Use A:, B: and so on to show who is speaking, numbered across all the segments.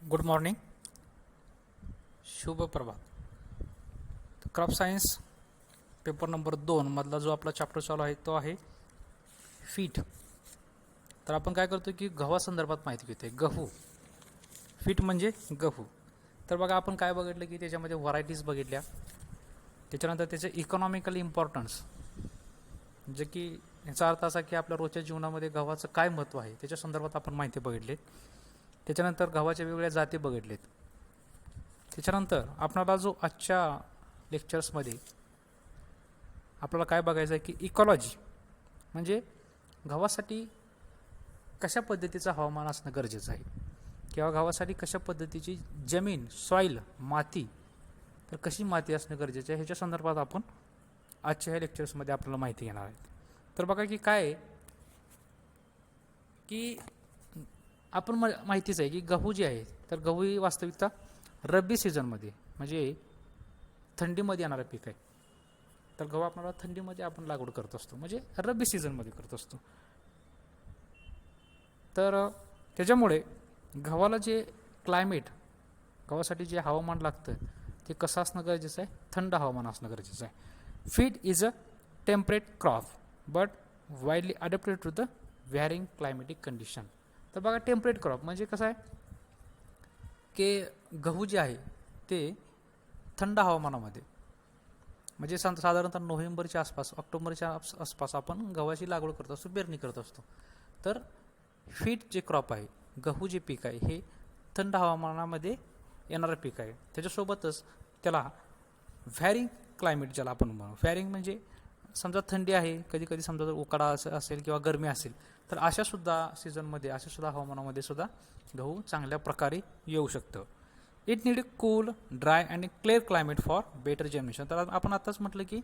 A: Good morning, शुभ प्रभात. Crop science paper number 2 मधला जो आपला चॅप्टर चालू आहे तो आहे फीट. तर आपण काय करतो की गव्हासंदर्भात माहिती घेतोय. गहू, फीट म्हणजे गहू. तर बघा आपण काय बघितलं की त्याच्यामध्ये व्हरायटीज बघितल्या, त्याच्यानंतर त्याचे इकॉनॉमिकल इम्पॉर्टन्स, जे की याचा अर्थ असा की आपल्या रोजच्या जीवनामध्ये गव्हाचं काय महत्त्व आहे त्याच्या संदर्भात आपण माहिती बघितली. त्याच्यानंतर गव्हाच्या वेगवेगळ्या जाती बघितलेत. त्याच्यानंतर आपल्याला जो आजच्या लेक्चर्समध्ये आपल्याला काय बघायचं आहे की इकॉलॉजी म्हणजे गव्हासाठी कशा पद्धतीचं हवामान असणं गरजेचं आहे, किंवा गव्हासाठी कशा पद्धतीची जमीन, सॉईल, माती, तर कशी माती असणं गरजेचं आहे ह्याच्या संदर्भात आपण आजच्या ह्या लेक्चर्समध्ये आपल्याला माहिती घेणार आहे. तर बघा की काय आहे की आपण माहितीच आहे की गहू जे आहे तर गहू ही वास्तविकता रब्बी सीझनमध्ये म्हणजे थंडीमध्ये येणारं पीक आहे. तर गहू आपल्याला थंडीमध्ये आपण लागवड करत असतो, म्हणजे रब्बी सीझनमध्ये करत असतो. तर त्याच्यामुळे गव्हाला जे क्लायमेट, गव्हासाठी जे हवामान लागतं ते कसं असणं गरजेचं आहे, थंड हवामान असणं गरजेचं आहे. Wheat is a temperate crop but widely adapted to the varying climatic condition. तर बघा टेम्परेट क्रॉप म्हणजे कसं आहे की गहू जे आहे ते थंड हवामानामध्ये म्हणजे साधारणतः नोव्हेंबरच्या आसपास, ऑक्टोबरच्या आसपास आपण गव्हाची लागवड करत असतो, पेरणी करत असतो. तर फीट जे क्रॉप आहे, गहू जे पीक आहे हे थंड हवामानामध्ये येणारं पीक आहे. त्याच्यासोबतच त्याला व्हॅरिंग क्लायमेट ज्याला आपण म्हणू, व्हॅरिंग म्हणजे समजा थंडी आहे, कधी कधी समजा जर उकाडा असेल किंवा गरमी असेल तर अशासुद्धा सीझनमध्ये, अशासुद्धा हवामानामध्ये सुद्धा गहू चांगल्या प्रकारे येऊ शकतं. It need cool, dry and clear climate for better germination. तर आपण आत्ताच म्हटलं की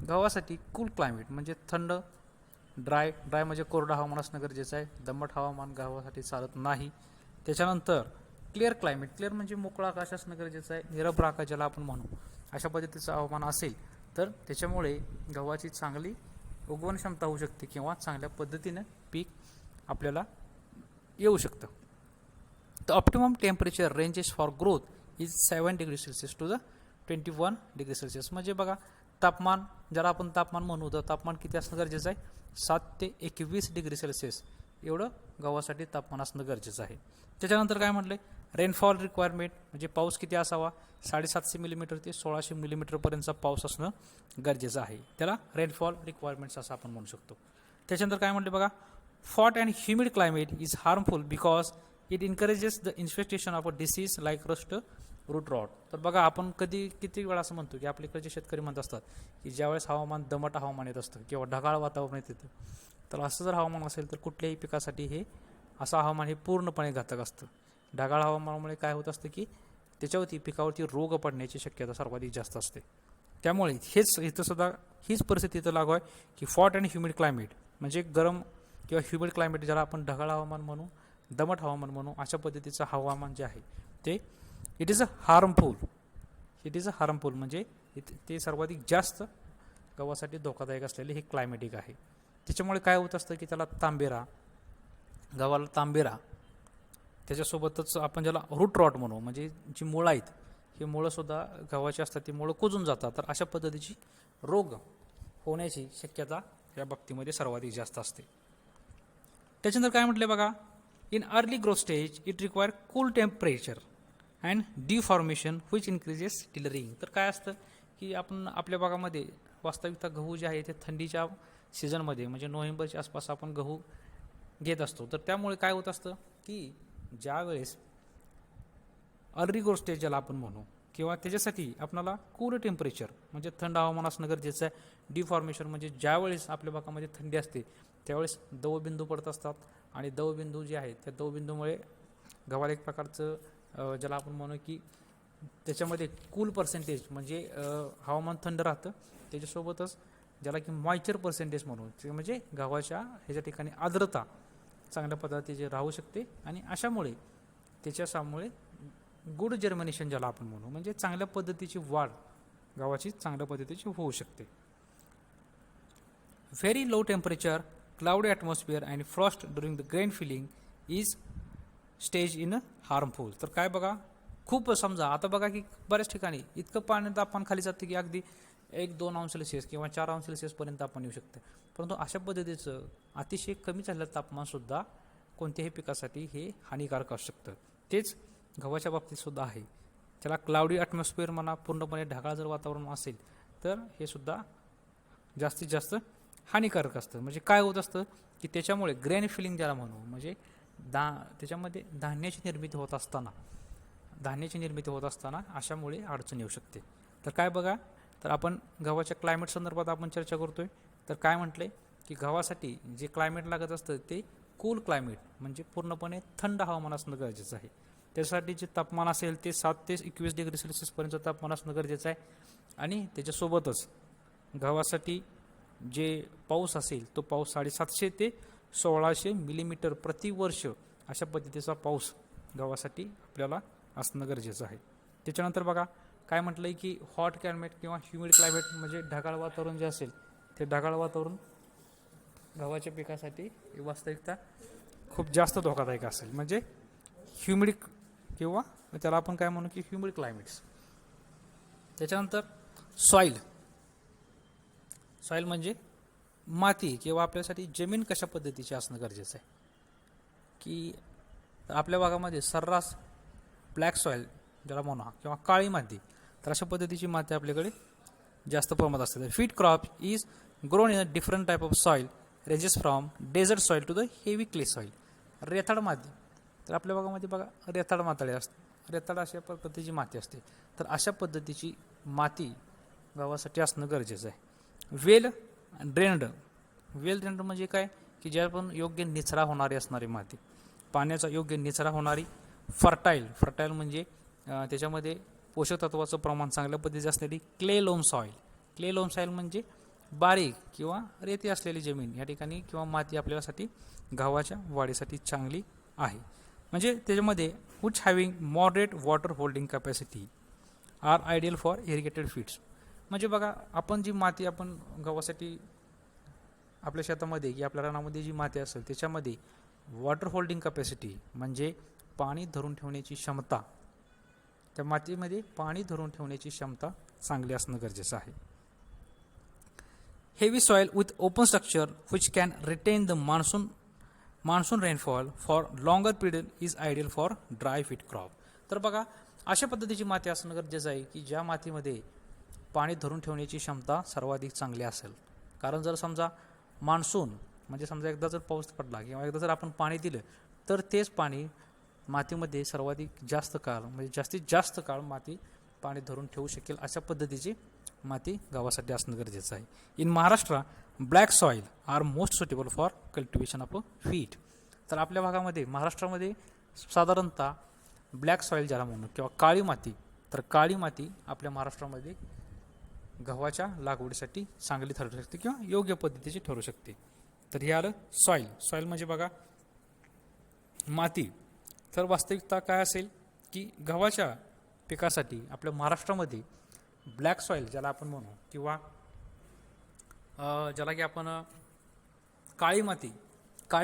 A: गव्हासाठी कूल क्लायमेट म्हणजे थंड, ड्राय म्हणजे कोरडं हवामान असणं गरजेचं आहे. दमट हवामान गव्हासाठी चालत नाही. त्याच्यानंतर क्लिअर क्लायमेट, क्लिअर म्हणजे मोकळा आकाश असणं गरजेचं आहे, निरभ्र आकाश ज्याला आपण म्हणू, अशा पद्धतीचं हवामान असेल तर त्याच्यामुळे गव्हाची चांगली उगवण क्षमता होऊ शकते किंवा चांगल्या पद्धतीनं पीक आपल्याला येऊ शकतं. The optimum temperature ranges for growth is 7 degree Celsius to the 21 degree Celsius. म्हणजे बघा तापमान, ज्याला आपण तापमान म्हणू तर तापमान किती असणं गरजेचं आहे, 7 ते 21 डिग्री सेल्सिअस एवढं गव्हासाठी तापमान असणं गरजेचं आहे. त्याच्यानंतर काय म्हटलं, रेनफॉल रिक्वायरमेंट म्हणजे पाऊस किती असावा, 750 मिलीमीटर ते 1600 मिलीमीटरपर्यंतचा पाऊस असणं गरजेचं आहे. त्याला रेनफॉल रिक्वायरमेंट्स असं आपण म्हणू शकतो. त्याच्यानंतर काय म्हटलं बघा, hot and humid climate is harmful because it encourages the infestation of a disease like rust root rot. तर बघा आपण किती वेळा असं म्हणतो की आपल्याकडचे शेतकरी म्हणत असतात की ज्यावेळेस हवामान दमट हवामान येत असतं किंवा ढगाळ वातावरण येतं, तर असं जर हवामान असेल तर कुठल्याही पिकासाठी हे असं हवामान हे पूर्णपणे घातक असतं. ढगाळ हवामानामुळे काय होत असतं की त्याच्यावरती पिकावरती रोग पडण्याची शक्यता सर्वाधिक जास्त असते. त्यामुळे इथं सुद्धा हीच परिस्थिती इथं लागू आहे की हॉट अँड ह्युमिड क्लायमेट म्हणजे गरम किंवा ह्युमिड क्लायमेट, ज्याला आपण ढगाळ हवामान म्हणू, दमट हवामान म्हणू, अशा पद्धतीचं हवामान जे आहे ते इट इज अ हार्मफुल म्हणजे ते सर्वाधिक जास्त गव्हासाठी धोकादायक असलेले हे क्लायमेटिक आहे. त्याच्यामुळे काय होत असतं की त्याला गव्हाला तांबेरा, त्याच्यासोबतच आपण ज्याला रूट रॉट म्हणू म्हणजे जी मुळं आहेत, हे मुळंसुद्धा गव्हाची असतात, ती मुळं कुजून जातात. तर अशा पद्धतीची रोग होण्याची शक्यता या बाबतीमध्ये सर्वाधिक जास्त असते. त्याच्यानंतर काय म्हटलं बघा, in early growth stage it require cool temperature and deformation which increases tillering. तर काय असतं की आपण आपल्या भागामध्ये वास्तविकता गहू जे आहे ते थंडीच्या सीझनमध्ये म्हणजे नोव्हेंबरच्या आसपास आपण गहू घेत असतो. तर त्यामुळे काय होत असतं की ज्यावेळेस अर्ली ग्रोथ स्टेज ज्याला आपण म्हणू, किंवा त्याच्यासाठी आपल्याला कूल टेम्परेचर म्हणजे थंड हवामान असणं गरजेचं आहे. डिफॉर्मेशन म्हणजे ज्यावेळेस आपल्या भागामध्ये थंडी असते त्यावेळेस दवबिंदू पडत असतात, आणि दवबिंदू जे आहेत त्या दवबिंदूमुळे गव्हाला एक प्रकारचं ज्याला आपण म्हणू की त्याच्यामध्ये कूल पर्सेंटेज म्हणजे हवामान थंड राहतं, त्याच्यासोबतच ज्याला की मॉइश्चर पर्सेंटेज म्हणू, ते म्हणजे गव्हाच्या ह्याच्या ठिकाणी आर्द्रता चांगल्या पद्धतीची राहू शकते, आणि अशामुळे त्याच्यामुळे गुड जर्मिनेशन ज्याला आपण म्हणू म्हणजे चांगल्या पद्धतीची वाढ गव्हाची चांगल्या पद्धतीची होऊ शकते. Very low temperature, cloudy atmosphere and frost during the grain filling is stage in harmful. तर काय बघा, खूप समजा आता बघा की बऱ्याच ठिकाणी इतकं पाणी तापमान खाली जातं की अगदी 1-2 अंश सेल्सिअस किंवा 4 अंश सेल्सिअसपर्यंत आपण येऊ शकतं. परंतु अशा पद्धतीचं अतिशय कमी झालेलं तापमानसुद्धा कोणत्याही पिकासाठी हे हानिकारक असू शकतं. तेच गव्हाच्या बाबतीत सुद्धा आहे. त्याला क्लाउडी ॲटमॉस्फिअर म्हणा, पूर्णपणे ढगाळ जर वातावरण असेल तर हे सुद्धा जास्तीत जास्त हानिकारक असतं. म्हणजे काय होत असतं की त्याच्यामुळे ग्रेन फिलिंग ज्याला म्हणू, म्हणजे त्याच्यामध्ये धान्याची निर्मिती होत असताना अशामुळे अडचण येऊ शकते. तर काय बघा, तर आपण गव्हाच्या क्लायमेट संदर्भात आपण चर्चा करतोय. तर काय म्हटलंय की गव्हासाठी जे क्लायमेट लागत असतं ते कूल क्लायमेट, म्हणजे पूर्णपणे थंड हवामान असणं गरजेचं आहे. त्यासाठी जे तापमान असेल ते 7 ते 21 डिग्री सेल्सिअसपर्यंत तापमान असणं गरजेचं आहे. आणि त्याच्यासोबतच गव्हासाठी जे पाऊस असेल तो पाऊस 750 ते 1600 मिलीमीटर प्रतिवर्ष अशा पद्धतीचा पाऊस गव्हासाठी आपल्याला असणं गरजेचं आहे. त्याच्यानंतर बघा काय म्हटलं आहे की हॉट क्लायमेट किंवा ह्युमिड क्लायमेट, म्हणजे ढगाळ वातावरण जे असेल ते ढगाळ वातावरण गव्हाच्या पिकासाठी वास्तविकता खूप जास्त धोकादायक असेल. म्हणजे ह्युमिड किंवा त्याला आपण काय म्हणू की ह्युमिड क्लायमेट्स. त्याच्यानंतर सॉईल म्हणजे माती किंवा आपल्यासाठी जमीन कशा पद्धतीची असणं गरजेचं आहे की आपल्या भागामध्ये सर्रास ब्लॅक सॉईल ज्याला म्हणा किंवा काळी माती, तर अशा पद्धतीची माती आपल्याकडे जास्त प्रमाणात असते. Feed crop is grown in a different type of soil ranges from desert soil to the heavy clay soil. रेताड माती, तर आपल्या भागामध्ये बघा रेताड माताळे असते, रेताड अशा पद्धतीची माती असते. तर अशा पद्धतीची माती गावासाठी असणं गरजेचं आहे. वेल ड्रेन्ड म्हणजे काय की ज्या पण योग्य निचरा होणारी असणारी माती, पाण्याचा योग्य निचरा होणारी. फर्टाईल म्हणजे त्याच्यामध्ये पोषक तत्वाचं प्रमाण चांगल्या पद्धतीचे असलेली. क्ले लोम सॉईल म्हणजे बारीक किंवा रेती असलेली जमीन या ठिकाणी किंवा माती आपल्यासाठी गव्हाच्या वाढीसाठी चांगली आहे. म्हणजे त्याच्यामध्ये which having moderate water holding capacity are ideal for irrigated wheats. म्हणजे बघा आपण जी माती आपण गव्हासाठी आपल्या शेतामध्ये की आपल्या रानामध्ये जी माती असेल त्याच्यामध्ये वॉटर होल्डिंग कॅपॅसिटी म्हणजे पाणी धरून ठेवण्याची क्षमता, त्या मातीमध्ये पाणी धरून ठेवण्याची क्षमता चांगली असणं गरजेचं आहे. Heavy soil with open structure which can retain the monsoon rainfall for longer period is ideal for dry wheat crop. तर बघा अशा पद्धतीची माती असणं गरजेचं आहे की ज्या मातीमध्ये पाणी धरून ठेवण्याची क्षमता सर्वाधिक चांगली असेल. कारण जर समजा मान्सून म्हणजे समजा एकदा जर पाऊस पडला किंवा एकदा जर आपण पाणी दिलं तर तेच पाणी मातीमध्ये सर्वाधिक जास्त काळ म्हणजे जास्तीत जास्त काळ माती पाणी धरून ठेवू शकेल अशा पद्धतीची माती गावासाठी असणं गरजेचं आहे. In Maharashtra black soil are most suitable for cultivation of wheat. तर आपल्या भागामध्ये महाराष्ट्रामध्ये साधारणतः ब्लॅक सॉईल ज्याला म्हणू किंवा काळी माती, तर काळी माती आपल्या महाराष्ट्रामध्ये गव्हाच्या लागवडीसाठी चांगली ठरू शकते किंवा योग्य पद्धतीची ठरू शकते. तर हे आलं सॉईल म्हणजे बघा माती. तर वास्तविकता काय असेल की गव्हाच्या पिकासाठी आपल्या महाराष्ट्रामध्ये ब्लॅक सॉईल ज्याला आपण म्हणू किंवा ज्याला की आपण काळी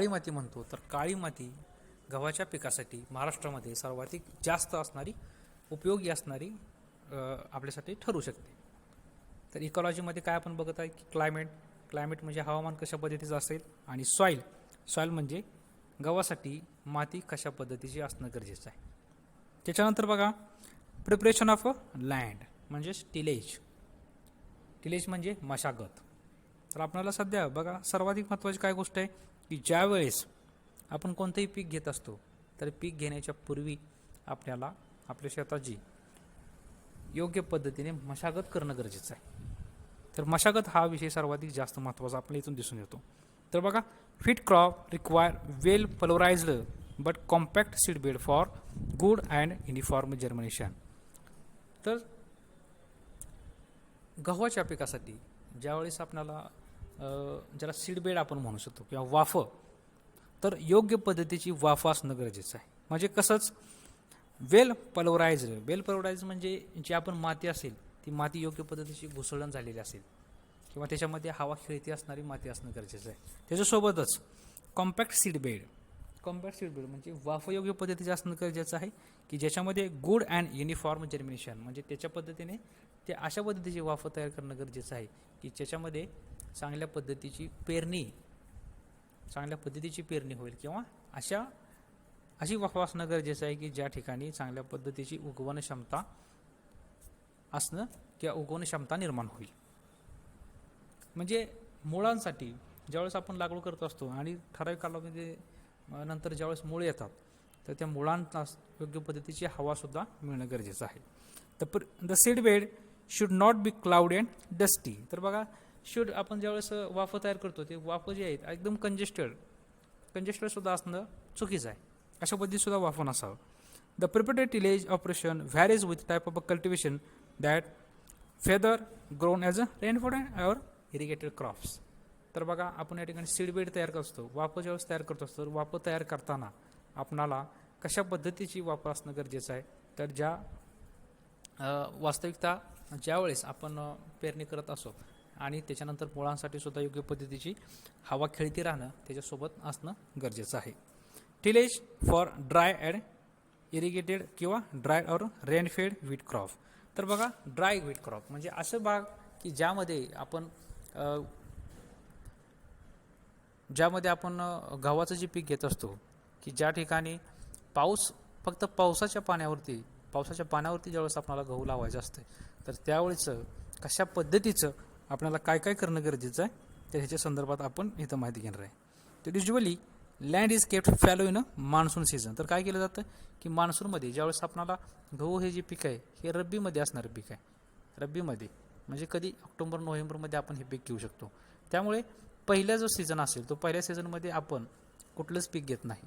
A: माती म्हणतो, तर काळी माती गव्हाच्या पिकासाठी महाराष्ट्रामध्ये सर्वाधिक जास्त असणारी उपयोगी असणारी आपल्यासाठी ठरू शकते. तर इकॉलॉजीमध्ये काय आपण बघत आहे की क्लायमेट म्हणजे हवामान कशा पद्धतीचं असेल आणि सॉईल म्हणजे गव्हासाठी माती कशा पद्धतीची असणं गरजेचं आहे. त्याच्यानंतर बघा प्रिपरेशन ऑफ लँड म्हणजे टिलेज म्हणजे मशागत. तर आपल्याला सध्या बघा सर्वाधिक महत्त्वाची काय गोष्ट आहे की ज्या वेळेस आपण कोणतंही पीक घेत असतो तर पीक घेण्याच्या पूर्वी आपल्याला आपल्या शेताची योग्य पद्धतीने मशागत करणं गरजेचं आहे. तर मशागत हा विषय सर्वाधिक जास्त महत्त्वाचा आपल्या इथून दिसून येतो. तर बघा feed crop require well pulverised but compact seed bed for good and uniform germination. तर गव्हाच्या पिकासाठी ज्यावेळेस आपल्याला ज्याला सीड बेड आपण म्हणू शकतो किंवा वाफ, तर योग्य पद्धतीची वाफ असणं गरजेचं आहे. म्हणजे कसंच वेल पल्वराइज्ड म्हणजे जी आपण माती असेल ती माती योग्य पद्धतीची घुसळण झालेली असेल किंवा त्याच्यामध्ये हवा खेळती असणारी माती असणं गरजेचं आहे. त्याच्यासोबतच कॉम्पॅक्ट कॉम्पॅक्ट सीड बेड म्हणजे वाफयोग्य पद्धतीचे असणं गरजेचं आहे की ज्याच्यामध्ये गुड अँड युनिफॉर्म जर्मिनेशन, म्हणजे त्याच्या पद्धतीने ते अशा पद्धतीची वाफ तयार करणं गरजेचं आहे की ज्याच्यामध्ये चांगल्या पद्धतीची पेरणी होईल किंवा अशी वाफ असणं गरजेचं आहे की ज्या ठिकाणी चांगल्या पद्धतीची उगवण क्षमता असणं किंवा उगवण क्षमता निर्माण होईल. म्हणजे मुळांसाठी ज्यावेळेस आपण लागवड करत असतो आणि ठराविक कालावधीमध्ये नंतर ज्यावेळेस मुळ येतात तर त्या मुळांना योग्य पद्धतीची हवासुद्धा मिळणं गरजेचं आहे. The seed bed should not be cloud and dusty. तर बघा आपण ज्यावेळेस वाफ तयार करतो ते वाफ जे आहेत एकदम कंजेस्टेड सुद्धा असणं चुकीचं आहे. अशा पद्धतीत सुद्धा वाफ नसावं. The prepared tillage operation varies with type of cultivation that whether grown as a rainfed or irrigated crops. तर बघा आपण या ठिकाणी सीड बेड तयार करत असतो, वाफ ज्यावेळेस तयार करत असतो, वाफ तयार करताना आपणाला कशा पद्धतीची वाफ असणं गरजेचं आहे. तर वास्तविकता ज्यावेळेस आपण पेरणी करत असो आणि त्याच्यानंतर मुळांसाठी सुद्धा योग्य पद्धतीची हवा खेळती राहणं त्याच्यासोबत असणं गरजेचं आहे. Tillage for dry and irrigated किंवा ड्राय और रेनफेड व्हीट क्रॉप. तर बघा ड्राय व्हीट क्रॉप म्हणजे असं भाग की ज्यामध्ये आपण गव्हाचं जे पीक घेत असतो की ज्या ठिकाणी फक्त पावसाच्या पाण्यावरती ज्यावेळेस आपल्याला गहू लावायचं असतं तर त्यावेळेस कशा पद्धतीचं आपल्याला काय करणं गरजेचं आहे तर ह्याच्या संदर्भात आपण इथं माहिती घेणार आहे. तर usually land is kept fallow in a monsoon season. तर काय केलं जातं की मान्सूनमध्ये ज्यावेळेस आपल्याला गहू हे जे पीक आहे हे रब्बीमध्ये असणारं पीक आहे. रब्बीमध्ये म्हणजे कधी ऑक्टोबर नोव्हेंबरमध्ये आपण हे पीक घेऊ शकतो. त्यामुळे पहिला जो सीझन असेल तो पहिल्या सीझनमध्ये आपण कुठलंच पीक घेत नाही.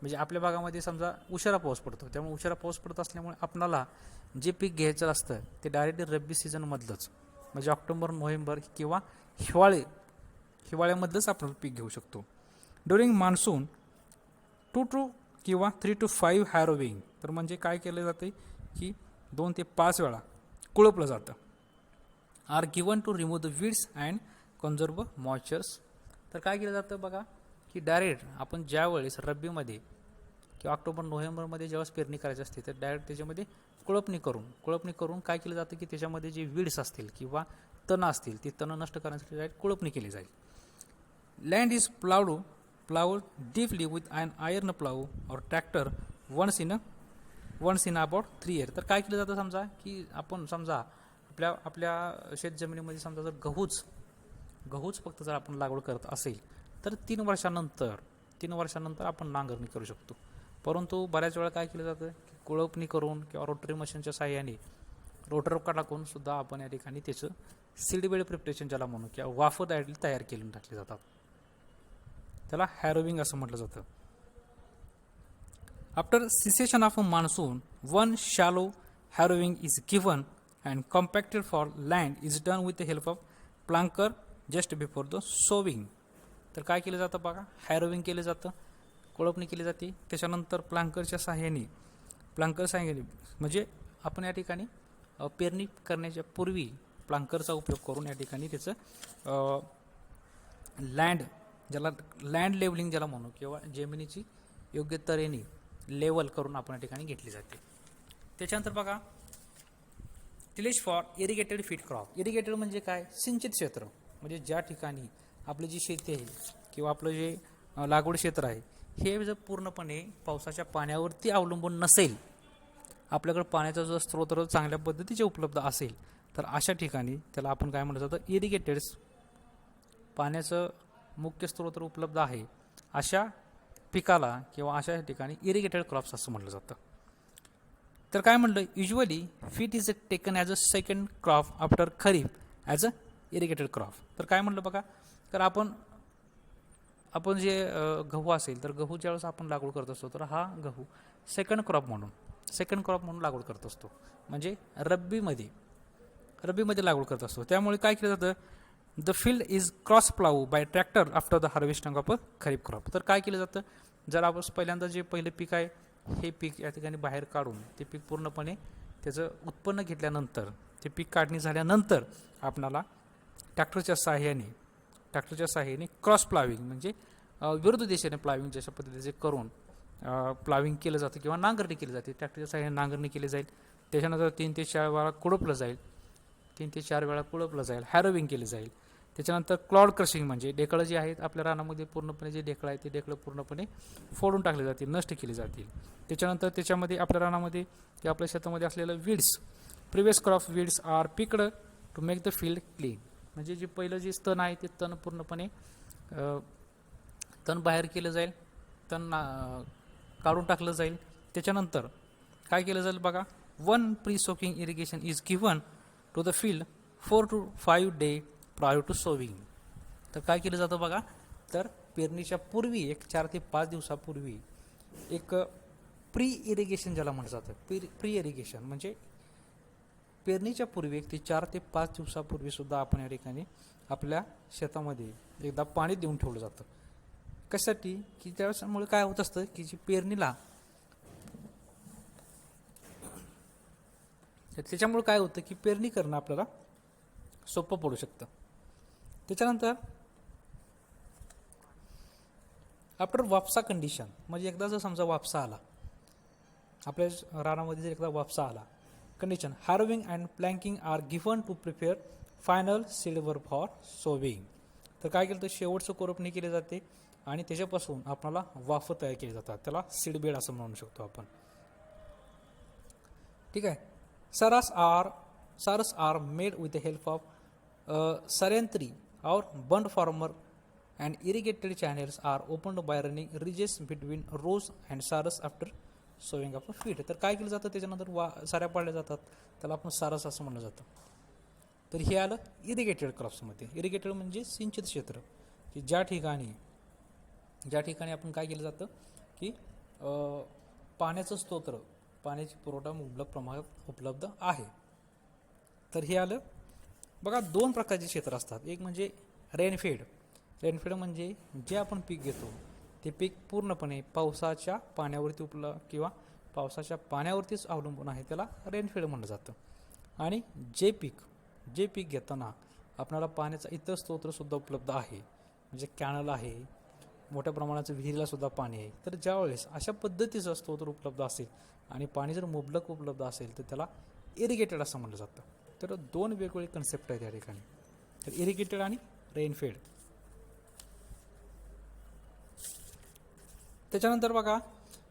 A: म्हणजे आपल्या भागामध्ये समजा उशिरा पाऊस पडतो, त्यामुळे उशिरा पाऊस पडत असल्यामुळे आपणाला जे पीक घ्यायचं असतं ते डायरेक्ट रब्बी सीझनमधलंच म्हणजे ऑक्टोबर नोव्हेंबर किंवा हिवाळ्यामधलंच आपण पीक घेऊ शकतो. ड्युरिंग मान्सून 2 किंवा 3 to 5 हॅरोविंग. तर म्हणजे काय केलं जातं की 2 ते 5 वेळा कुळपलं जातं. Are given to remove the weeds and conserve moistures. तर काय केलं जातं बघा की डायरेक्ट आपण ज्यावेळेस रब्बीमध्ये किंवा ऑक्टोबर नोव्हेंबरमध्ये ज्यावेळेस पेरणी करायची असते तर डायरेक्ट त्याच्यामध्ये कुळपणी करून काय केलं जातं की त्याच्यामध्ये जे वीड्स असतील किंवा तण असतील ती तण नष्ट करण्यासाठी डायरेक्ट कुळपणी केली जाईल. Land is plowed deeply with an iron plow or tractor once in about 3 years. तर काय केलं जातं समजा की आपण समजा आपल्या शेत जमिनीमध्ये समजा जर गहूच फक्त जर आपण लागवड करत असेल तर 3 वर्षानंतर आपण नांगरणी करू शकतो. परंतु बऱ्याच वेळा काय केलं जातं की कुळपणी करून किंवा रोटरी मशीनच्या साहाय्याने रोटर टाकून सुद्धा आपण या ठिकाणी त्याचं सीड बेड प्रिपरेशन ज्याला म्हणू किंवा वाफ तयार केली टाकले जातात. त्याला हॅरोविंग असं म्हटलं जातं. After cessation of a monsoon 1 shallow harrowing is given and compacted for land is done with the help of planker just before the sowing. तर काय केलं जातं बघा हॅरोविंग केलं जातं, कुळपणी केली जाते, त्याच्यानंतर प्लांकरच्या साहाय्याने म्हणजे आपण या ठिकाणी पेरणी करण्याच्या पूर्वी प्लांकरचा उपयोग करून या ठिकाणी त्याचं लँड लेवलिंग ज्याला म्हणू किंवा जमिनीची योग्य तऱ्हेने लेवल करून आपण या ठिकाणी घेतली जाते. त्याच्यानंतर बघा tillage for irrigated feed crop. Irrigated म्हणजे काय सिंचित क्षेत्र म्हणजे ज्या ठिकाणी आपली जी शेती आहे किंवा आपलं जे लागवड क्षेत्र आहे हे जर पूर्णपणे पावसाच्या पाण्यावरती अवलंबून नसेल, आपल्याकडे पाण्याचा जो स्रोत चांगल्या पद्धतीचे उपलब्ध असेल तर अशा ठिकाणी त्याला आपण काय म्हटलं जातं इरिगेटेड पाण्याचं मुख्य स्रोत उपलब्ध आहे अशा पिकाला किंवा अशा ठिकाणी इरिगेटेड क्रॉप्स असं म्हटलं जातं. तर काय म्हटलं usually feet is taken as a second crop after kharif as a irrigated crop. तर काय म्हटलं बघा तर आपण जे गहू असेल तर गहू ज्यावेळेस आपण लागवड करत असतो तर हा गहू सेकंड क्रॉप म्हणून लागवड करत असतो म्हणजे रब्बीमध्ये लागवड करत असतो. त्यामुळे काय केलं जातं the field is cross plough by tractor after the harvesting of a kharif crop. तर काय केलं जातं जर आपण पहिल्यांदा जे पहिले पीक आहे हे पीक या ठिकाणी बाहेर काढून ते पीक पूर्णपणे त्याचं उत्पन्न घेतल्यानंतर ते पीक काढणी झाल्यानंतर आपणाला ट्रॅक्टरच्या साहाय्याने क्रॉस प्लाविंग म्हणजे विरुद्ध दिशेने प्लाविंग जशा पद्धतीचे करून प्लाविंग केलं जातं किंवा नांगरणी केली जाते. ट्रॅक्टरच्या साहाय्याने नांगरणी केली जाईल. त्याच्यानंतर 3 ते 4 वेळा कुडपलं जाईल. 3 ते 4 वेळा कुडपलं जाईल. हॅरोविंग केली जाईल. त्याच्यानंतर क्लॉड क्रशिंग म्हणजे ढेकळं जे आहेत आपल्या रानामध्ये पूर्णपणे जे ढेकळं आहे ते ढेकळं पूर्णपणे फोडून टाकले जातील, नष्ट केली जातील. त्याच्यानंतर त्याच्यामध्ये आपल्या रानामध्ये किंवा आपल्या शेतामध्ये असलेलं weeds, previous crop weeds are picked to make the field clean. म्हणजे जे पहिलं जे तण आहे ते तण पूर्णपणे तण बाहेर केलं जाईल, तण काढून टाकलं जाईल. त्याच्यानंतर काय केलं जाईल बघा, 1 pre soaking irrigation is given to the field 4 to 5 day prior to sowing. तर काय केलं जातं बघा, तर पेरणीच्या पूर्वी एक 4 ते 5 दिवसापूर्वी एक प्री इरिगेशन ज्याला म्हटलं जातं, प्री इरिगेशन म्हणजे पेरणीच्या पूर्वी 1 ते 4 ते 5 दिवसापूर्वी सुद्धा आपण या ठिकाणी आपल्या शेतामध्ये एकदा पाणी देऊन ठेवलं जातं. कशासाठी की त्यामुळे काय होत असतं की जी पेरणीला त्याच्यामुळे काय होतं की पेरणी करणं आपल्याला सोपं पडू शकतं. त्याच्यानंतर आफ्टर वापसा कंडिशन म्हणजे एकदा जर समजा वापसा आला आपल्या रानामध्ये, जर एकदा वापसा आला condition, harrowing and planking are given to prepare final seedbed for sowing. तर काय केलं तर शेवटचं कोरपणी केली जाते आणि त्याच्यापासून आपल्याला वाफ तयार केली जातात, त्याला सीडबेड असं म्हणू शकतो आपण. ठीक आहे. Saras are made with the help of सरेंत्री or bund former and irrigated channels are opened by running ridges between rows and saras after sowing of a field. तर काय केलं जातं त्याच्यानंतर साऱ्या पाडल्या जातात, त्याला आपण सारस असं म्हणलं जातं. तर हे आलं इरिगेटेड क्रॉप्समध्ये. इरिगेटेड म्हणजे सिंचित क्षेत्र, की ज्या ठिकाणी आपण काय केलं जातं की पाण्याचं स्तोत्र, पाण्याची पुरवठा मुबलक प्रमाणात उपलब्ध आहे. तर हे आलं बघा. 2 प्रकारचे क्षेत्र असतात. एक म्हणजे रेनफेड. रेनफेड म्हणजे जे आपण पीक घेतो ते पीक पूर्णपणे पावसाच्या पाण्यावरती किंवा पावसाच्या पाण्यावरतीच अवलंबून आहे, त्याला रेनफेड म्हणलं जातं. आणि जे पीक घेताना आपल्याला पाण्याचा इतर स्तोत्रसुद्धा उपलब्ध आहे, म्हणजे कॅनल आहे, मोठ्या प्रमाणाचं विहिरीला सुद्धा पाणी आहे. तर ज्यावेळेस अशा पद्धतीचं स्तोत्र उपलब्ध असेल आणि पाणी जर मुबलक उपलब्ध असेल तर त्याला इरिगेटेड असं म्हटलं जातं. तर 2 वेगवेगळे कन्सेप्ट आहेत या ठिकाणी, तर इरिगेटेड आणि रेनफेड. त्याच्यानंतर बघा,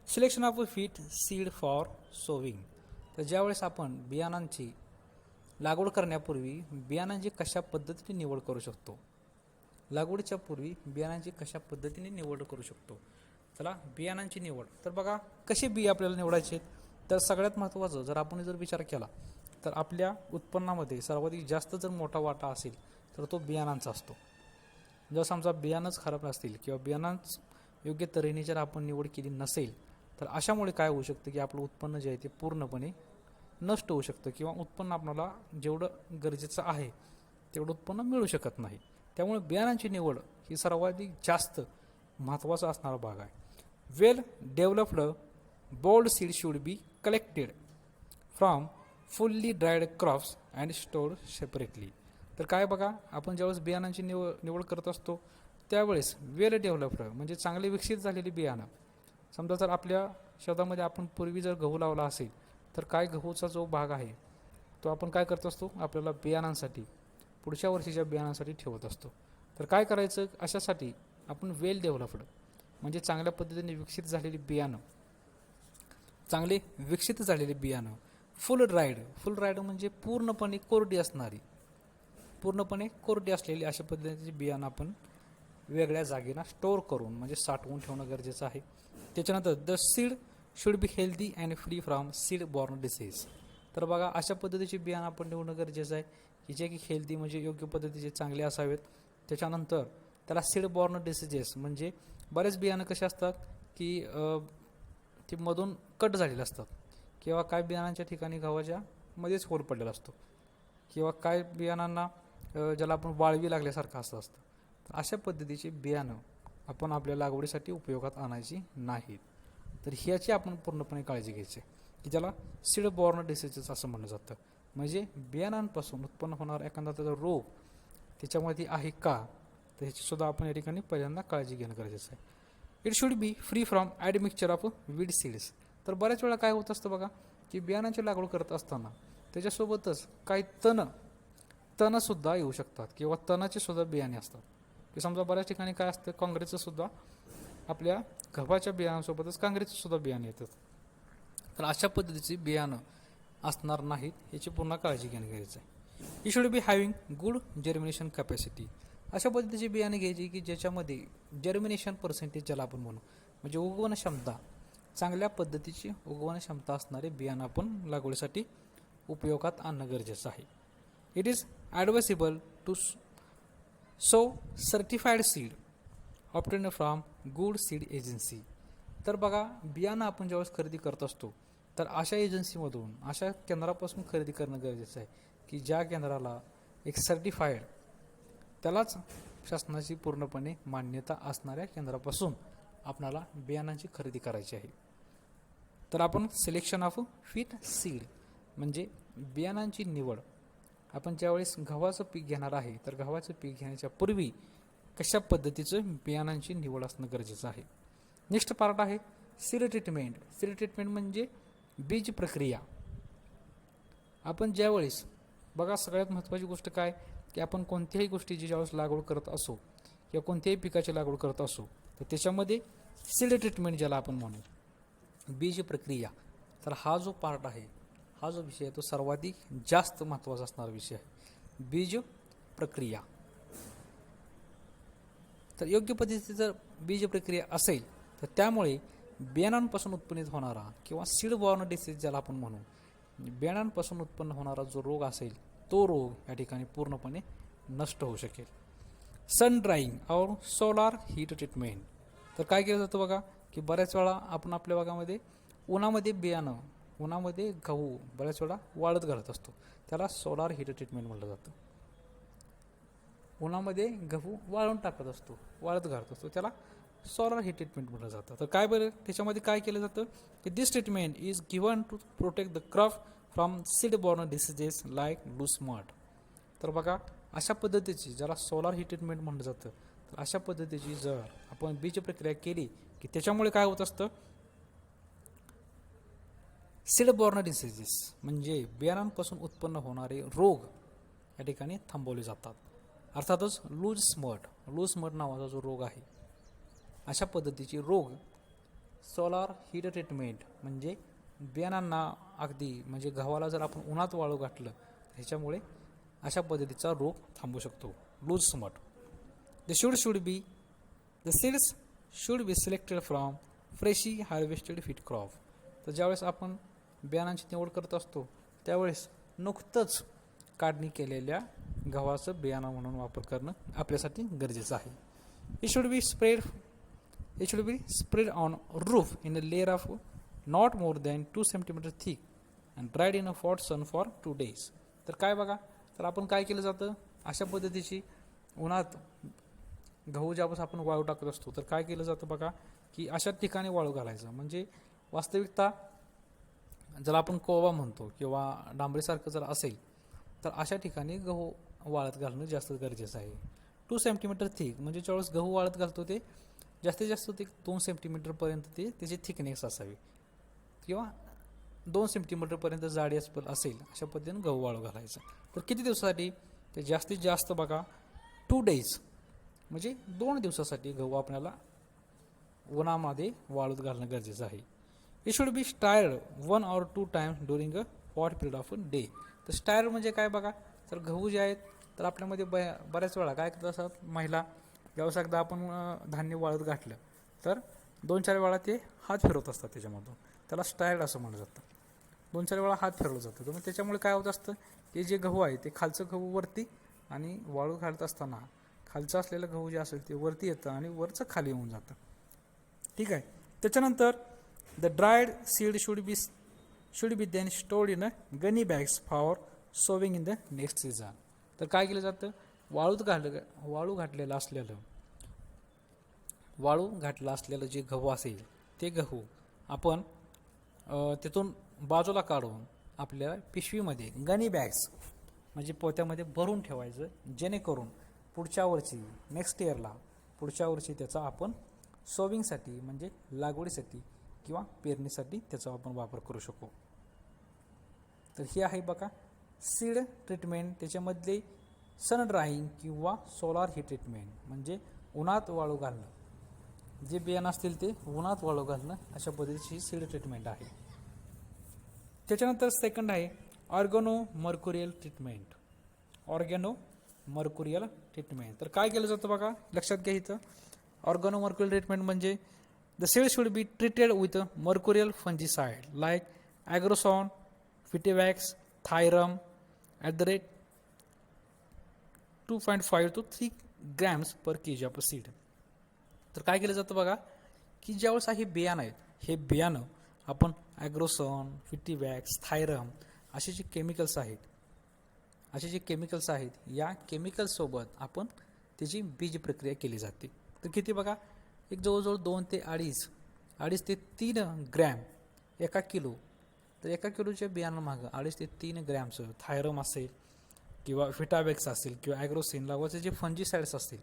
A: selection of a feet seed for sowing. तर ज्यावेळेस आपण बियाणांची लागवड करण्यापूर्वी बियाणांची कशा पद्धतीने निवड करू शकतो, लागवडीच्या पूर्वी बियाणांची कशा पद्धतीने निवड करू शकतो. चला, बियाणांची निवड. तर बघा कसे बी आपल्याला निवडायचे. तर सगळ्यात महत्त्वाचं जर आपण विचार केला तर आपल्या उत्पन्नामध्ये सर्वाधिक जास्त जर मोठा वाटा असेल तर तो बियाणांचा असतो. जर समजा बियाणंच खराब असतील किंवा बियाणांच योग्य तऱ्हेने जर आपण निवड केली नसेल तर अशामुळे काय होऊ शकतं की आपलं उत्पन्न जे आहे ते पूर्णपणे नष्ट होऊ शकतं किंवा उत्पन्न आपल्याला जेवढं गरजेचं आहे तेवढं उत्पन्न मिळू शकत नाही. त्यामुळे बियाणांची निवड ही सर्वाधिक जास्त महत्त्वाचा असणारा भाग आहे. Well developed bold seed should be collected from fully dried crops and stored separately. तर काय बघा, आपण ज्यावेळेस बियाणांची निवड करत असतो त्यावेळेस वेल डेव्हलप्ड म्हणजे चांगले विकसित झालेली बियाणं. समजा जर आपल्या शेतामध्ये आपण पूर्वी जर गहू लावला असेल तर काय गहूचा जो भाग आहे तो आपण काय करत असतो, आपल्याला बियाणांसाठी पुढच्या वर्षीच्या बियाणांसाठी ठेवत असतो. तर काय करायचं, अशासाठी आपण वेल डेव्हलप्ड म्हणजे चांगल्या पद्धतीने विकसित झालेली बियाणं, चांगले विकसित झालेले बियाणं, फुल ड्रायड म्हणजे पूर्णपणे कोरडी असलेली अशा पद्धतीचे बियाणं आपण वेगळ्या जागेला स्टोअर करून म्हणजे साठवून ठेवणं गरजेचं आहे. त्याच्यानंतर the seed should be healthy and free from seed born disease. तर बघा अशा पद्धतीचे बियाणं आपण निवडणं गरजेचं आहे की जे की हेल्दी म्हणजे योग्य पद्धतीचे चांगले असावेत. त्याच्यानंतर त्याला सीड बॉर्न डिसीजेस म्हणजे बरेच बियाणं कसे असतात की ते मधून कट झालेले असतात किंवा काय बियाणांच्या ठिकाणी गव्हाच्या मध्येच होल पडलेला असतो किंवा काय बियाणांना ज्याला आपण वाळवी लागल्यासारखं असतं. तर अशा पद्धतीचे बियाणं आपण आपल्या लागवडीसाठी उपयोगात आणायची नाहीत. तर ह्याची आपण पूर्णपणे काळजी घ्यायची की ज्याला सीड बॉर्न डिसीजेस असं म्हणलं जातं. म्हणजे बियाणांपासून उत्पन्न होणारा एखादा त्याचा रोग त्याच्यामध्ये आहे का, तर ह्याचीसुद्धा आपण या ठिकाणी पहिल्यांदा काळजी घेणं गरजेचं आहे. It should be free from admixture of weed seeds. तर बऱ्याच वेळा काय होत असतं बघा की बियाणांची लागवड करत असताना त्याच्यासोबतच काही तणसुद्धा येऊ शकतात किंवा तणाचे सुद्धा बियाणे असतात. की समजा बऱ्याच ठिकाणी काय असतं, काँग्रेसचं सुद्धा आपल्या गव्हाच्या बियाणांसोबतच काँग्रेसचं सुद्धा बियाणे येतात. तर अशा पद्धतीची बियाणं असणार नाहीत याची पूर्ण काळजी घेणं गरजेचं आहे. He should be having good germination capacity. अशा पद्धतीची बियाणे घ्यायची की ज्याच्यामध्ये जर्मिनेशन पर्सेंटेज ज्याला आपण म्हणू, म्हणजे उगवण क्षमता, चांगल्या पद्धतीची उगवण क्षमता असणारे बियाणं आपण लागवडीसाठी उपयोगात आणणं गरजेचं आहे. It is advisable to sow certified seed obtained from good seed agency. तर बघा बियाणं आपण ज्यावेळेस खरेदी करत असतो तर अशा एजन्सीमधून, अशा केंद्रापासून खरेदी करणं गरजेचं आहे की ज्या केंद्राला एक सर्टिफाईड, त्यालाच शासनाची पूर्णपणे मान्यता असणाऱ्या केंद्रापासून आपणाला बियाणांची खरेदी करायची आहे. तर आपण सिलेक्शन ऑफ फिट सीड म्हणजे बियाणांची निवड, आपण ज्यावेळेस गव्हाचं पीक घेणार आहे तर गव्हाचं पीक घेण्याच्या पूर्वी कशा पद्धतीचं बियाणांची निवड असणं गरजेचं आहे. नेक्स्ट पार्ट आहे सीड ट्रीटमेंट. सीड ट्रीटमेंट म्हणजे बीज प्रक्रिया. आपण ज्यावेळेस बघा सगळ्यात महत्त्वाची गोष्ट काय की आपण कोणत्याही गोष्टीची ज्यावेळेस लागवड करत असो किंवा कोणत्याही पिकाची लागवड करत असो तर त्याच्यामध्ये सीड ट्रीटमेंट ज्याला आपण म्हणू, बीज प्रक्रिया, तर हा जो पार्ट आहे, हा जो विषय आहे तो सर्वाधिक जास्त महत्त्वाचा असणारा विषय आहे, बीज प्रक्रिया. तर योग्य पद्धतीची जर बीज प्रक्रिया असेल तर त्यामुळे बियाणांपासून उत्पन्नित होणारा किंवा सीड बॉर्न डिसीज ज्याला आपण म्हणू, बियाणांपासून उत्पन्न होणारा जो रोग असेल तो रोग या ठिकाणी पूर्णपणे नष्ट होऊ शकेल. सन ड्राईंग और सोलार हीट ट्रीटमेंट. तर काय केलं जातं बघा की बऱ्याच वेळा आपण आपल्या भागामध्ये उन्हामध्ये बियाणं, उन्हामध्ये गहू बऱ्याच वेळा वाळत घालत असतो, त्याला सोलार हीट ट्रीटमेंट म्हटलं जातं. उन्हामध्ये गहू वाळून टाकत असतो, वाळत घालत असतो, त्याला सोलार हीट ट्रीटमेंट म्हटलं जातं. तर काय बरं त्याच्यामध्ये काय केलं जातं की this treatment is given to protect the crop from seed borne diseases like loose smut. तर बघा अशा पद्धतीची ज्याला सोलार हीट ट्रीटमेंट म्हटलं जातं, तर अशा पद्धतीची जर आपण बीज प्रक्रिया केली की त्याच्यामुळे काय होत असतं, सीड बॉर्न डिसीजेस म्हणजे बियाणांपासून उत्पन्न होणारे रोग या ठिकाणी थांबवले जातात. अर्थातच लूज मड नावाचा जो रोग आहे, अशा पद्धतीची रोग सोलार हीट ट्रीटमेंट म्हणजे बियाणांना अगदी म्हणजे गव्हाला जर आपण उन्हात वाळू घातलं ह्याच्यामुळे अशा पद्धतीचा रोग थांबू शकतो, loose mud. The seeds should be selected from freshly harvested wheat crop. तर ज्यावेळेस आपण बियाणांची निवड करत असतो त्यावेळेस नुकतंच काढणी केलेल्या गव्हाचं बियाणं म्हणून वापर करणं आपल्यासाठी गरजेचं आहे. It should be spread on roof in a layer of not more than 2 centimetre thick and dried in a hot sun for 2 days. तर काय बघा, तर आपण काय केलं जातं अशा पद्धतीची उन्हात गहू ज्यावेळेस आपण वाळू टाकत असतो तर काय केलं जातं बघा की अशा ठिकाणी वाळू घालायचं. म्हणजे वास्तविकता ज्याला आपण कोवा म्हणतो किंवा डांबरीसारखं जर असेल तर अशा ठिकाणी गहू वाळत घालणं जास्त गरजेचं आहे. 2 सेंटीमीटर थिक म्हणजे ज्यावेळेस गहू वाळत घालतो ते जास्तीत जास्त ते 2 सेंटीमीटरपर्यंत त्याची थिकनेस असावी किंवा 2 सेंटीमीटरपर्यंत जाडी असेल अशा पद्धतीने गहू वाळू घालायचा. तर किती दिवसासाठी, ते जास्तीत जास्त बघा 2 days म्हणजे 2 दिवसासाठी गहू आपल्याला उन्हामध्ये वाळूत घालणं गरजेचं आहे. It should be stirred 1 or 2 times during a hot period of a day. तर स्टायर म्हणजे काय बघा, तर गहू जे आहेत तर आपल्यामध्ये बऱ्याच वेळा काय करत असतात महिला, ज्यावेळेस एकदा आपण धान्य वाळत घातलं तर 2-4 वेळा ते हात फिरवत असतात त्याच्यामधून, त्याला स्टायर्ड असं म्हटलं जातं. 2-4 वेळा हात फिरवलं जातं. तर मग त्याच्यामुळे काय होत असतं की जे गहू आहे ते खालचं गहू वरती आणि वाळू घालत असताना खालचं असलेलं गहू जे असेल ते वरती येतं आणि वरचं खाली येऊन जातं. ठीक आहे. त्याच्यानंतर the dried seed should be then stored in a gunny bags for sowing in the next season. तर काय केलं जातं, वाळू घातलेलं असलेलं जे गहू असेल ते गहू आपण तिथून बाजूला काढून आपल्या पिशवीमध्ये गनी बॅग्स म्हणजे पोत्यामध्ये भरून ठेवायचं, जेणेकरून पुढच्या वर्षी नेक्स्ट इयरला पुढच्या वर्षी त्याचा आपण सोविंगसाठी म्हणजे लागवडीसाठी किंवा पेरणीसाठी त्याचा आपण वापर करू शकू. तर ही आहे बघा सीड ट्रीटमेंट. त्याच्यामधले सन ड्राईंग किंवा सोलार ही ट्रीटमेंट म्हणजे उन्हात वाळू घालणं, जे बियाणं असतील ते उन्हात वाळू घालणं, अशा पद्धतीची ही सीड ट्रीटमेंट आहे. त्याच्यानंतर सेकंड आहे ऑर्गॅनो मर्क्युरियल ट्रीटमेंट. ऑर्गॅनो mercurial treatment. तर काय केलं जातं बघा, लक्षात घ्या इथं. ऑर्गॅनो मर्क्युरियल ट्रीटमेंट म्हणजे the seed should be treated with mercurial fungicide like Agrosan, Vitavax, thiram @ 2.5 to 3 grams per kg of seed. तर काय केलं जातं बघा की ज्यावेळेस हे बियाणं आहेत, हे बियाणं आपण ॲग्रोसॉन, फिटिवॅक्स, थायरम असे जे केमिकल्स आहेत, या केमिकल्ससोबत आपण त्याची बीज प्रक्रिया केली जाते. तर किती बघा, एक जवळजवळ 2 ते 2.5 ते 3 ग्रॅम एका किलो. तर एका किलोच्या बियाणं मागं 2.5 ते 3 ग्रॅमचं थायरम असेल किंवा फिटावॅक्स असेल किंवा ॲग्रोसिन नावाचे जे फंजिसाइड्स असतील,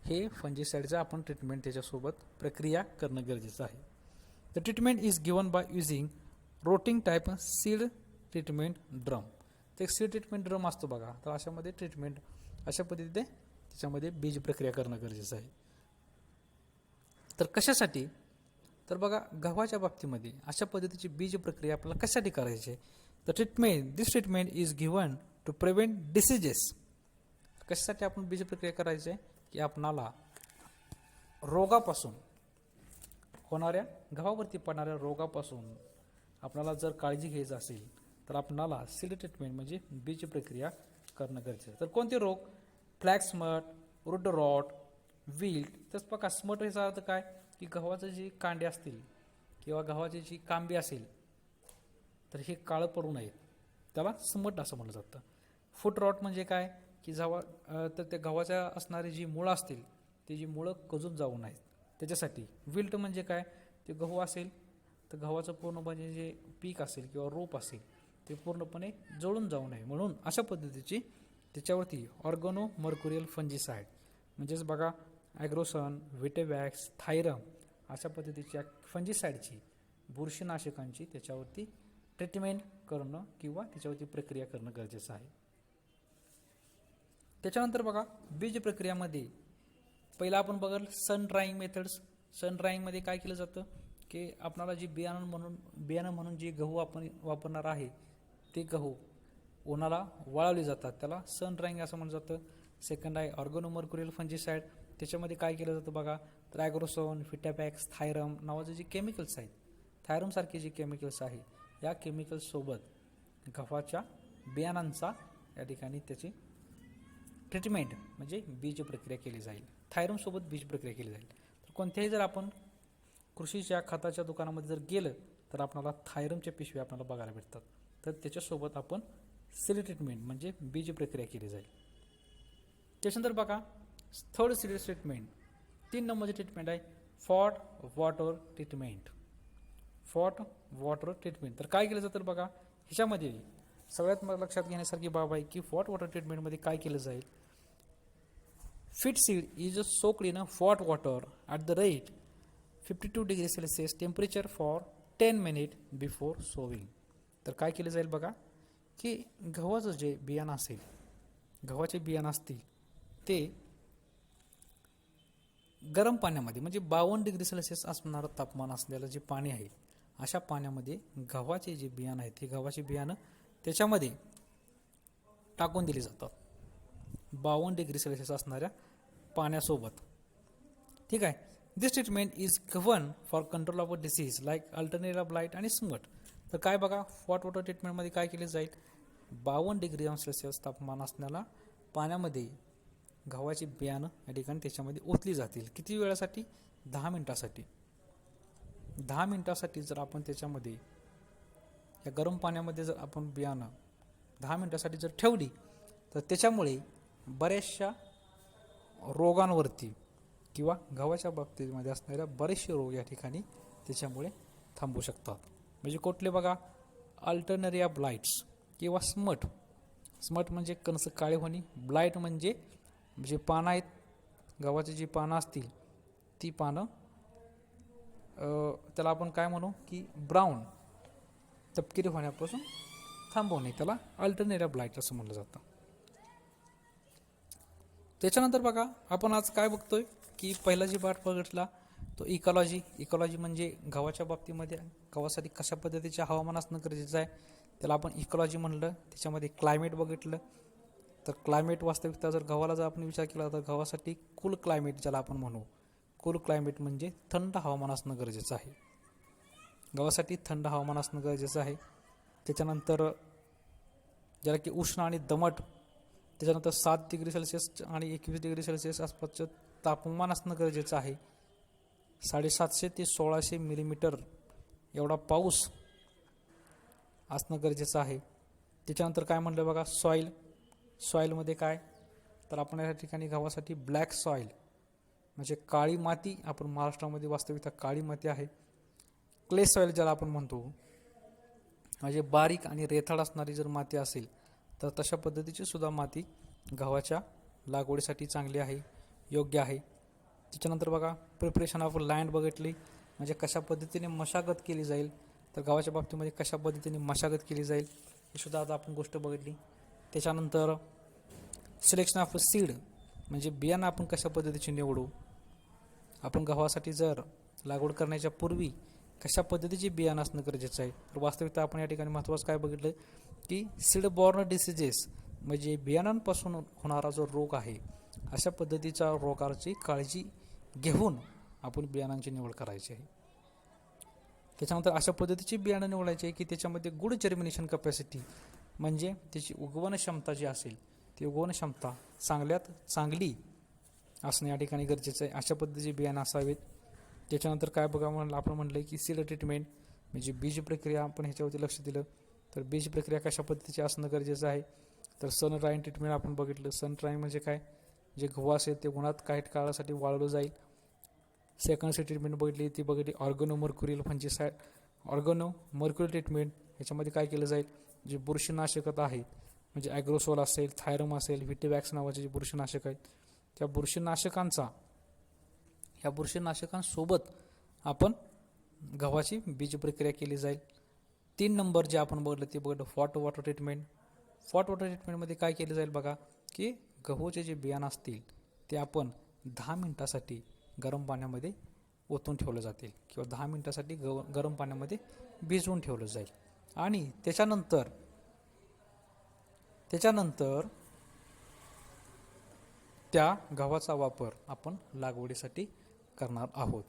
A: हे फंजिसाइडचं आपण ट्रीटमेंट त्याच्यासोबत प्रक्रिया करणं गरजेचं आहे. The treatment is given by using rotating type seed treatment drum. ते एक सीड ट्रीटमेंट ड्रम असतो बघा, तर अशामध्ये ट्रीटमेंट अशा पद्धतीने त्याच्यामध्ये बीज प्रक्रिया करणं गरजेचं आहे. तर कशासाठी, तर बघा गव्हाच्या बाबतीमध्ये अशा पद्धतीची बीज प्रक्रिया आपल्याला कशासाठी करायची आहे. तर this treatment is given to prevent diseases. कशासाठी आपण बीज प्रक्रिया करायची आहे की आपणाला रोगापासून होणाऱ्या, गव्हावरती पडणाऱ्या रोगापासून आपल्याला जर काळजी घ्यायची असेल तर आपणाला सीड ट्रीटमेंट म्हणजे बीज प्रक्रिया करणं गरजेचं आहे. तर कोणते रोग, flax smut, root rot, wilt. तर बघा स्मट याचा अर्थ काय की गव्हाचं जी कांडे असतील किंवा गव्हाची जी कांबी असेल तर हे काळं पडू नयेत, त्याला स्मट असं म्हटलं जातं. फूट रॉट म्हणजे काय की तर त्या गव्हाच्या असणारी जी मुळं असतील ती जी मुळं कुजून जाऊ नयेत त्याच्यासाठी. विल्ट म्हणजे काय, ते गहू असेल तर गव्हाचं पूर्णपणे जे पीक असेल किंवा रोप असेल ते पूर्णपणे जळून जाऊ नये म्हणून अशा पद्धतीची त्याच्यावरती ऑर्गॅनो मर्क्युरियल फंजिसाइड म्हणजेच बघा ॲग्रोसन, व्हिटेवॅक्स, थायरम अशा पद्धतीच्या फंजिसाइडची, बुरशीनाशकांची त्याच्यावरती ट्रीटमेंट करणं किंवा त्याच्यावरती प्रक्रिया करणं गरजेचं आहे. त्याच्यानंतर बघा बीज प्रक्रियामध्ये पहिला आपण बघाल सन ड्राईंग मेथड्स. सन ड्राईंगमध्ये काय केलं जातं की आपणाला जी बियाणं म्हणून जे गहू आपण वापरणार आहे ते गहू उन्हाला वाळवले जातात, त्याला सन ड्राईंग असं म्हणलं जातं. सेकंड आहे ऑर्गॅनो मर्क्युरियल फंजिसाइड. त्याच्यामध्ये काय केलं जातं बघा, तर ॲग्रोसोन, फिटापॅक्स, थायरम नावाचे जे केमिकल्स आहेत, थायरमसारखे जे केमिकल्स आहे, या केमिकल्ससोबत गव्हाच्या बियाणांचा या ठिकाणी त्याची ट्रीटमेंट म्हणजे बीज प्रक्रिया केली जाईल. थायरमसोबत बीज प्रक्रिया केली जाईल. तर कोणत्याही जर आपण कृषीच्या खताच्या दुकानामध्ये जर गेलं तर आपल्याला थायरमच्या पिशव्या आपल्याला बघायला भेटतात. तर त्याच्यासोबत आपण सीड ट्रीटमेंट म्हणजे बीज प्रक्रिया केली जाईल. त्याच्यानंतर बघा थर्ड सीड ट्रीटमेंट, 3 नंबरची ट्रीटमेंट आहे fought water treatment. Fought water treatment. तर काय केलं जातं बघा, ह्याच्यामध्ये सगळ्यात मला लक्षात घेण्यासारखी बाब आहे की फॉट वॉटर ट्रीटमेंटमध्ये काय केलं जाईल. Feed seed is soaked in hot water at the rate 52 degree Celsius temperature for 10 minute before sowing. तर काय केलं जाईल बघा की गव्हाचं जे बियाणं असेल, गव्हाचे बियाणं असतील ते गरम पाण्यामध्ये म्हणजे 52 डिग्री सेल्सिअस असणारं तापमान असलेलं जे पाणी आहे, अशा पाण्यामध्ये गव्हाचे जे बियाणं आहेत, हे गव्हाचे बियाणं त्याच्यामध्ये टाकून दिली जातात 52 डिग्री सेल्सिअस असणाऱ्या पाण्यासोबत. ठीक आहे. This treatment is given for control of a disease like alternative blight आणि स्मट. तर काय बघा हॉट वॉटर ट्रीटमेंटमध्ये काय केले जाईल, 52 डिग्री सेल्सिअस तापमान असणाऱ्या पाण्यामध्ये गव्हाची बियाणं या ठिकाणी त्याच्यामध्ये ओतली जातील. किती वेळासाठी, 10 मिनिटासाठी. 10 मिनिटासाठी जर आपण त्याच्यामध्ये या गरम पाण्यामध्ये जर आपण बियाणं 10 मिनिटासाठी जर ठेवली तर त्याच्यामुळे बऱ्याचशा रोगांवरती किंवा गव्हाच्या बाबतीमध्ये असणाऱ्या बरेचसे रोग या ठिकाणी त्याच्यामुळे थांबू शकतात. म्हणजे कुठले बघा, अल्टरनेरिया ब्लाइट्स किंवा स्मट. स्मट म्हणजे कणस काळे होणे, ब्लाइट म्हणजे जे पानं आहेत, गव्हाची जी पानं असतील ती पानं त्याला आपण काय म्हणू की ब्राऊन तपकिरी होण्यापासून थांबवणे, त्याला अल्टरनेटिव्ह ब्लाइट असं म्हणलं जातं. त्याच्यानंतर बघा आपण आज काय बघतोय की पहिला जी पाठ बघितला तो इकॉलॉजी म्हणजे गव्हाच्या बाबतीमध्ये गव्हासाठी कशा पद्धतीचे हवामान असणं गरजेचं आहे त्याला आपण इकॉलॉजी म्हणलं. त्याच्यामध्ये क्लायमेट बघितलं, तर क्लायमेट वास्तविकता जर गव्हाला जर आपण विचार केला तर गव्हासाठी कूल क्लायमेट ज्याला आपण म्हणू, कूल क्लायमेट म्हणजे थंड हवामान असणं गरजेचं आहे. गव्हासाठी थंड हवामान असणं गरजेचं आहे. त्याच्यानंतर ज्याला की उष्ण आणि दमट, त्याच्यानंतर 7 डिग्री सेल्सिअस आणि 21 डिग्री सेल्सिअस आसपासचं तापमान असणं गरजेचं आहे. 750 ते 1600 मिलीमीटर एवढा पाऊस असणं गरजेचं आहे. त्याच्यानंतर काय म्हणलं बघा, सॉईलमध्ये काय, तर आपण या ठिकाणी गव्हासाठी ब्लॅक सॉईल म्हणजे काळी माती, आपण महाराष्ट्रामध्ये वास्तविकता काळी माती आहे. क्ले सॉईल ज्याला आपण म्हणतो, म्हणजे बारीक आणि रेताळ असणारी जर माती असेल तर तशा पद्धतीची सुद्धा माती गव्हाच्या लागवडीसाठी चांगली आहे, योग्य आहे. त्याच्यानंतर बघा प्रिपरेशन ऑफ लँड बघितली, म्हणजे कशा पद्धतीने मशागत केली जाईल, तर गव्हाच्या बाबतीमध्ये कशा पद्धतीने मशागत केली जाईल हे सुद्धा आता आपण गोष्ट बघितली. त्याच्यानंतर सिलेक्शन ऑफ सीड म्हणजे बियाणं आपण कशा पद्धतीचे निवडू, आपण गव्हासाठी जर लागवड करण्याच्या पूर्वी कशा पद्धतीचे बियाणं असणं गरजेचं आहे. तर वास्तविकता आपण या ठिकाणी महत्त्वाचं काय बघितलं की सीड बॉर्न डिसीजेस म्हणजे बियाणांपासून होणारा जो रोग आहे अशा पद्धतीच्या रोगाची काळजी घेऊन आपण बियाणांची निवड करायची आहे. त्याच्यानंतर अशा पद्धतीची बियाणं निवडायची आहे की त्याच्यामध्ये गुड जर्मिनेशन कपॅसिटी म्हणजे त्याची उगवण क्षमता जी असेल ती उगवण क्षमता चांगल्यात चांगली असणं या ठिकाणी गरजेचं आहे. अशा पद्धतीची बियाणं असावीत. त्याच्यानंतर काय बघा आपण म्हणलं की सीड ट्रीटमेंट म्हणजे बीज प्रक्रिया, आपण ह्याच्यावरती लक्ष दिलं तर बीज प्रक्रिया कशा पद्धतीची असणं गरजेचं आहे. तर सन ड्राईंग ट्रीटमेंट आपण बघितलं. सन ड्राईंग म्हणजे काय, जे गहू असेल ते उन्हात काही काळासाठी वाळवलं जाईल. सेकंड सीड ट्रीटमेंट बघितली ऑर्गनोमर्क्युरियल फंजिसाइड, ऑर्गनोमर्क्युरियल ट्रीटमेंट ह्याच्यामध्ये काय केलं जाईल, जे बुरशीनाशक आहेत म्हणजे ॲग्रोसोल असेल, थायरम असेल, व्हिटिवॅक्स नावाचे जे बुरशीनाशक आहेत त्या बुरशीनाशकांसोबत आपण गव्हाची बीज प्रक्रिया केली जाईल. 3 नंबर जे आपण बघितलं ते बघितलं hot water treatment. Hot water ट्रीटमेंटमध्ये काय केलं जाईल बघा की गहूचे जे बियाणं असतील ते आपण 10 मिनिटासाठी गरम पाण्यामध्ये ओतून ठेवलं जातील किंवा 10 मिनिटासाठी गरम पाण्यामध्ये भिजवून ठेवलं जाईल. आणि त्याच्यानंतर त्या गव्हाचा वापर आपण लागवडीसाठी करणार आहोत.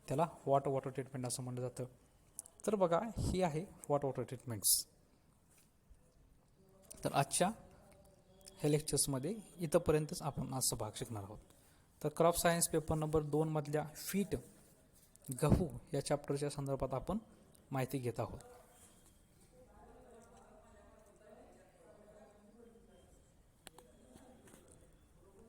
A: त्याला हॉट वॉटर ट्रीटमेंट असं म्हणलं जातं. तर बघा ही आहे हॉट वॉटर ट्रीटमेंट्स. तर आजच्या हे लेक्चर्समध्ये इथंपर्यंतच आपण आजचा भाग शिकणार आहोत. तर क्रॉप सायन्स पेपर नंबर 2 मधल्या फीट गहू या चॅप्टरच्या संदर्भात आपण माहिती घेत आहोत.